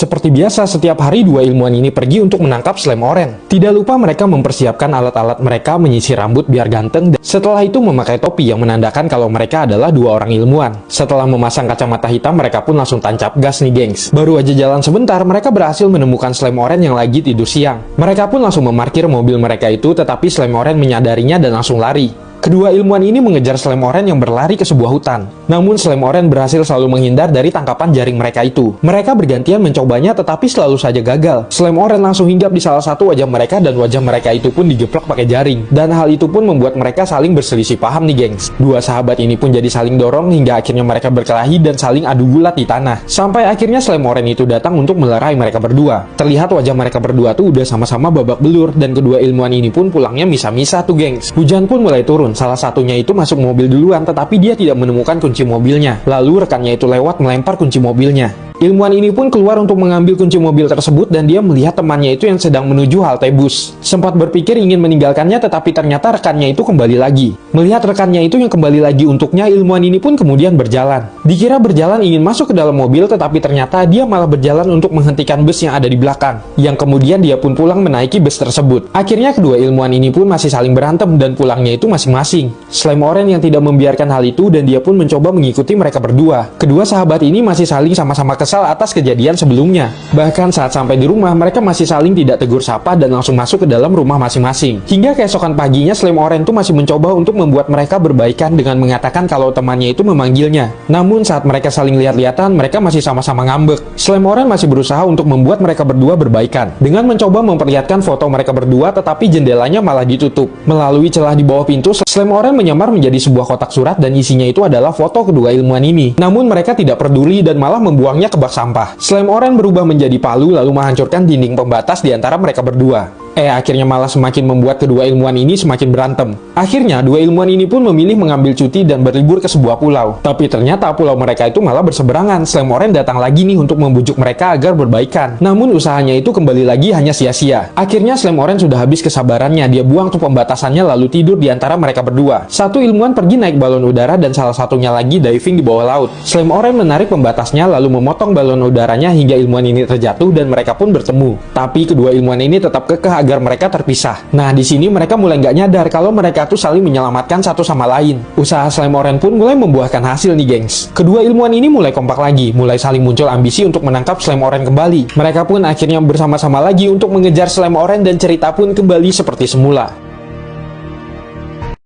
Seperti biasa, setiap hari dua ilmuwan ini pergi untuk menangkap slime orange. Tidak lupa mereka mempersiapkan alat-alat mereka menyisir rambut biar ganteng, dan setelah itu memakai topi yang menandakan kalau mereka adalah dua orang ilmuwan. Setelah memasang kacamata hitam, mereka pun langsung tancap gas nih gengs. Baru aja jalan sebentar, mereka berhasil menemukan slime orange yang lagi tidur siang. Mereka pun langsung memarkir mobil mereka itu, tetapi slime orange menyadarinya dan langsung lari. Kedua ilmuwan ini mengejar slime orange yang berlari ke sebuah hutan. Namun slime orange berhasil selalu menghindar dari tangkapan jaring mereka itu. Mereka bergantian mencobanya tetapi selalu saja gagal. Slime orange langsung hinggap di salah satu wajah mereka dan wajah mereka itu pun digeplak pakai jaring. Dan hal itu pun membuat mereka saling berselisih paham nih gengs. Dua sahabat ini pun jadi saling dorong hingga akhirnya mereka berkelahi dan saling adu gulat di tanah. Sampai akhirnya slime orange itu datang untuk melerai mereka berdua. Terlihat wajah mereka berdua tuh udah sama-sama babak belur dan kedua ilmuwan ini pun pulangnya misa-misa tuh gengs. Hujan pun mulai turun. Salah satunya itu masuk mobil duluan tetapi dia tidak menemukan kunci mobilnya. Lalu rekannya itu lewat melempar kunci mobilnya. Ilmuwan ini pun keluar untuk mengambil kunci mobil tersebut dan dia melihat temannya itu yang sedang menuju halte bus. Sempat berpikir ingin meninggalkannya tetapi ternyata rekannya itu kembali lagi. Melihat rekannya itu yang kembali lagi untuknya, ilmuwan ini pun kemudian berjalan. Dikira berjalan ingin masuk ke dalam mobil tetapi ternyata dia malah berjalan untuk menghentikan bus yang ada di belakang. Yang kemudian dia pun pulang menaiki bus tersebut. Akhirnya kedua ilmuwan ini pun masih saling berantem dan pulangnya itu masing-masing. Slime orange yang tidak membiarkan hal itu dan dia pun mencoba mengikuti mereka berdua. Kedua sahabat ini masih saling sama-sama kesal atas kejadian sebelumnya. Bahkan saat sampai di rumah, mereka masih saling tidak tegur sapa dan langsung masuk ke dalam rumah masing-masing. Hingga keesokan paginya, slime orange itu masih mencoba untuk membuat mereka berbaikan dengan mengatakan kalau temannya itu memanggilnya. Namun saat mereka saling lihat-lihatan, mereka masih sama-sama ngambek. Slime orange masih berusaha untuk membuat mereka berdua berbaikan dengan mencoba memperlihatkan foto mereka berdua, tetapi jendelanya malah ditutup. Melalui celah di bawah pintu, slime orange menyamar menjadi sebuah kotak surat dan isinya itu adalah foto kedua ilmuwan ini. Namun mereka tidak peduli dan malah membuangnya ke bak sampah. Slime orange berubah menjadi palu lalu menghancurkan dinding pembatas di antara mereka berdua. Akhirnya malah semakin membuat kedua ilmuwan ini semakin berantem. Akhirnya, dua ilmuwan ini pun memilih mengambil cuti dan berlibur ke sebuah pulau. Tapi ternyata pulau mereka itu malah berseberangan. Slime orange datang lagi nih untuk membujuk mereka agar berbaikan. Namun usahanya itu kembali lagi hanya sia-sia. Akhirnya slime orange sudah habis kesabarannya. Dia buang tuh pembatasannya lalu tidur di antara mereka berdua. Satu ilmuwan pergi naik balon udara dan salah satunya lagi diving di bawah laut. Slime orange menarik pembatasnya lalu memotong balon udaranya hingga ilmuwan ini terjatuh dan mereka pun bertemu. Tapi kedua ilmuwan ini tetap kekeh agar mereka terpisah. Nah, di sini mereka mulai nggak nyadar kalau mereka tuh saling menyelamatkan satu sama lain. Usaha slime orange pun mulai membuahkan hasil nih, gengs. Kedua ilmuwan ini mulai kompak lagi, mulai saling muncul ambisi untuk menangkap slime orange kembali. Mereka pun akhirnya bersama-sama lagi untuk mengejar slime orange dan cerita pun kembali seperti semula.